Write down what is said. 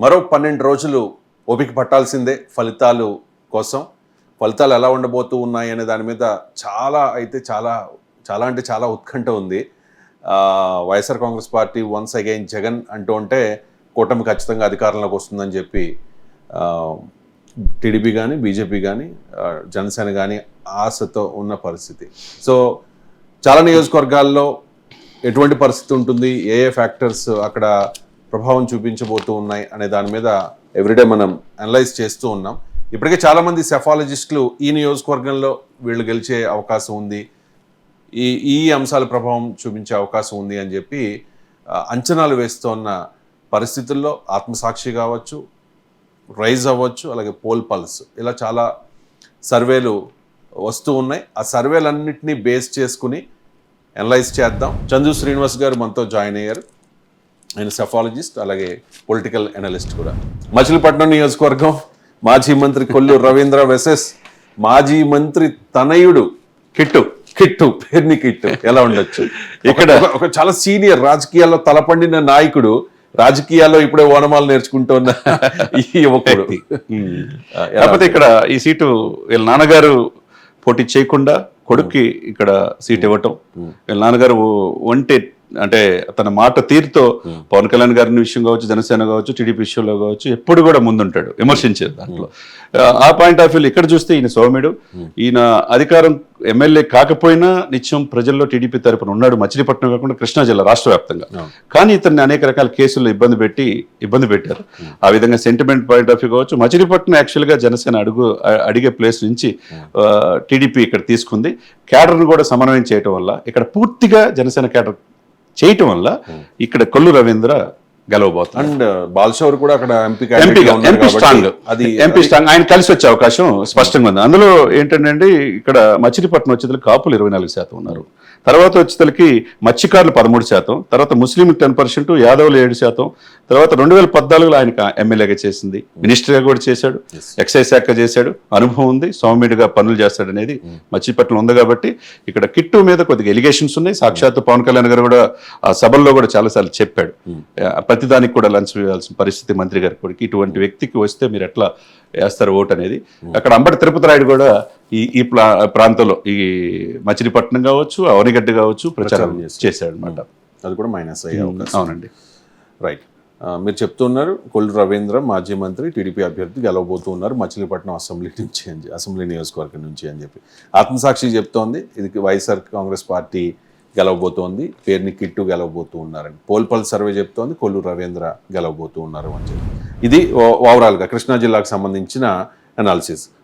మరో 12 రోజులు ఓపిక పట్టాల్సిందే ఫలితాలు కోసం. ఫలితాలు ఎలా ఉండబోతూ ఉన్నాయి అనే దాని మీద చాలా ఉత్కంఠ ఉంది. YSR Congress party once again Jagan అంటూ ఉంటే కూటమి ఖచ్చితంగా అధికారంలోకి వస్తుందని చెప్పి టీడీపీ కానీ బీజేపీ కానీ జనసేన కానీ ఆశతో ఉన్న పరిస్థితి. సో చాలా నియోజకవర్గాల్లో ఎటువంటి పరిస్థితి ఉంటుంది, ఏ ఫ్యాక్టర్స్ అక్కడ ప్రభావం చూపించబోతూ ఉన్నాయి అనే దాని మీద ఎవ్రీడే మనం అనలైజ్ చేస్తూ ఉన్నాం. ఇప్పటికే చాలామంది సెఫాలజిస్టులు ఈ నియోజకవర్గంలో వీళ్ళు గెలిచే అవకాశం ఉంది, ఈ అంశాల ప్రభావం చూపించే అవకాశం ఉంది అని చెప్పి అంచనాలు వేస్తున్న పరిస్థితుల్లో ఆత్మసాక్షి కావచ్చు, రైజ్ అవ్వచ్చు, అలాగే పోల్ పల్స్ ఇలా చాలా సర్వేలు వస్తూ ఉన్నాయి. ఆ సర్వేలన్నింటినీ బేస్ చేసుకుని అనలైజ్ చేద్దాం. చందు శ్రీనివాస్ గారు మనతో జాయిన్ అయ్యారు. ఆయన సెఫాలజిస్ట్ అలాగే పొలిటికల్ అనలిస్ట్ కూడా. మచిలీపట్నం నియోజకవర్గం మాజీ మంత్రి కొల్లు రవీంద్ర వెసెస్ మాజీ మంత్రి తనయుడు కిట్టు పేర్ని కిట్టు ఎలా ఉండొచ్చు. ఇక్కడ ఒక చాలా సీనియర్ రాజకీయాల్లో తలపండిన నాయకుడు, రాజకీయాల్లో ఇప్పుడే ఓనమాలు నేర్చుకుంటున్న ఈ యువకుడు. కాకపోతే ఇక్కడ ఈ సీటు వీళ్ళ నాన్నగారు పోటీ చేయకుండా కొడుక్కి ఇక్కడ సీట్ ఇవ్వటం, వీళ్ళ నాన్నగారు అంటే తన మాట తీరుతో పవన్ కళ్యాణ్ గారి విషయం కావచ్చు, జనసేన కావచ్చు, టీడీపీ విషయంలో కావచ్చు ఎప్పుడు కూడా ముందుంటాడు విమర్శించేది దాంట్లో. ఆ పాయింట్ ఆఫ్ వ్యూ ఇక్కడ చూస్తే ఈయన సౌమ్యుడు, ఈయన అధికారం ఎమ్మెల్యే కాకపోయినా నిత్యం ప్రజల్లో టీడీపీ తరపున ఉన్నాడు, మచిలీపట్నం కాకుండా కృష్ణా జిల్లా రాష్ట్ర వ్యాప్తంగా. కానీ ఇతన్ని అనేక రకాల కేసుల్లో ఇబ్బంది పెట్టారు. ఆ విధంగా సెంటిమెంట్ పాయింట్ ఆఫ్ వ్యూ కావచ్చు, మచిలీపట్నం యాక్చువల్గా జనసేన అడిగే ప్లేస్ నుంచి టీడీపీ ఇక్కడ తీసుకుంది. క్యాడర్ను కూడా సమన్వయం చేయటం వల్ల, ఇక్కడ పూర్తిగా జనసేన క్యాడర్ చేయటం వల్ల ఇక్కడ కొల్లు రవీంద్ర గెలవబోతుంది. అండ్ బాల్షవర్ కూడా అక్కడ ఎంపీ స్ట్రాంగ్ ఆయన కలిసి వచ్చే అవకాశం స్పష్టంగా ఉంది. అందులో ఏంటంటే ఇక్కడ మచిలీపట్నం వచ్చేది కాపులు 24% ఉన్నారు, తర్వాత వచ్చేసరికి మత్స్యకారులు 13%, తర్వాత ముస్లింలు 10%, యాదవులు 7%, తర్వాత 2014లో ఆయనకు ఎమ్మెల్యేగా చేసింది, మినిస్టర్గా కూడా చేశాడు, ఎక్సైజ్ శాఖ చేశాడు, అనుభవం ఉంది, సౌమ్యుడిగా పనులు చేస్తాడు అనేది మచిలీపట్నం ఉంది. కాబట్టి ఇక్కడ కిట్టు మీద కొద్దిగా ఎలిగేషన్స్ ఉన్నాయి. సాక్షాత్ పవన్ కళ్యాణ్ గారు కూడా ఆ సభల్లో కూడా చాలాసార్లు చెప్పాడు, ప్రతిదానికి కూడా లంచ్ వేయాల్సిన పరిస్థితి మంత్రి గారి కొడుకు, ఇటువంటి వ్యక్తికి వస్తే మీరు ఎట్లా వేస్తారు ఓటు అనేది. అక్కడ అంబటి తిరుపతి రాయుడు కూడా ఈ ప్రాంతంలో ఈ మచిలీపట్నం కావచ్చు, అవనిగడ్డ కావచ్చు ప్రచారం చేశాడు అనమాట. అది కూడా మైనస్ అయ్యే అవకాశం. అవునండి, రైట్. మీరు చెప్తున్నారు కొల్లు రవీంద్ర మాజీ మంత్రి టీడీపీ అభ్యర్థి గెలవబోతూ ఉన్నారు మచిలీపట్నం అసెంబ్లీ నియోజకవర్గం నుంచి అని చెప్పి ఆత్మసాక్షి చెప్తోంది. ఇది వైఎస్ఆర్ కాంగ్రెస్ పార్టీ గెలవబోతోంది, పేరుని కిట్టు గెలవబోతూ ఉన్నారని. పోల్ సర్వే చెప్తోంది కొల్లు రవీంద్ర గెలవబోతూ ఉన్నారు అని చెప్పి. ఇది ఓవరాల్గా కృష్ణా జిల్లాకు సంబంధించిన అనాలిసిస్.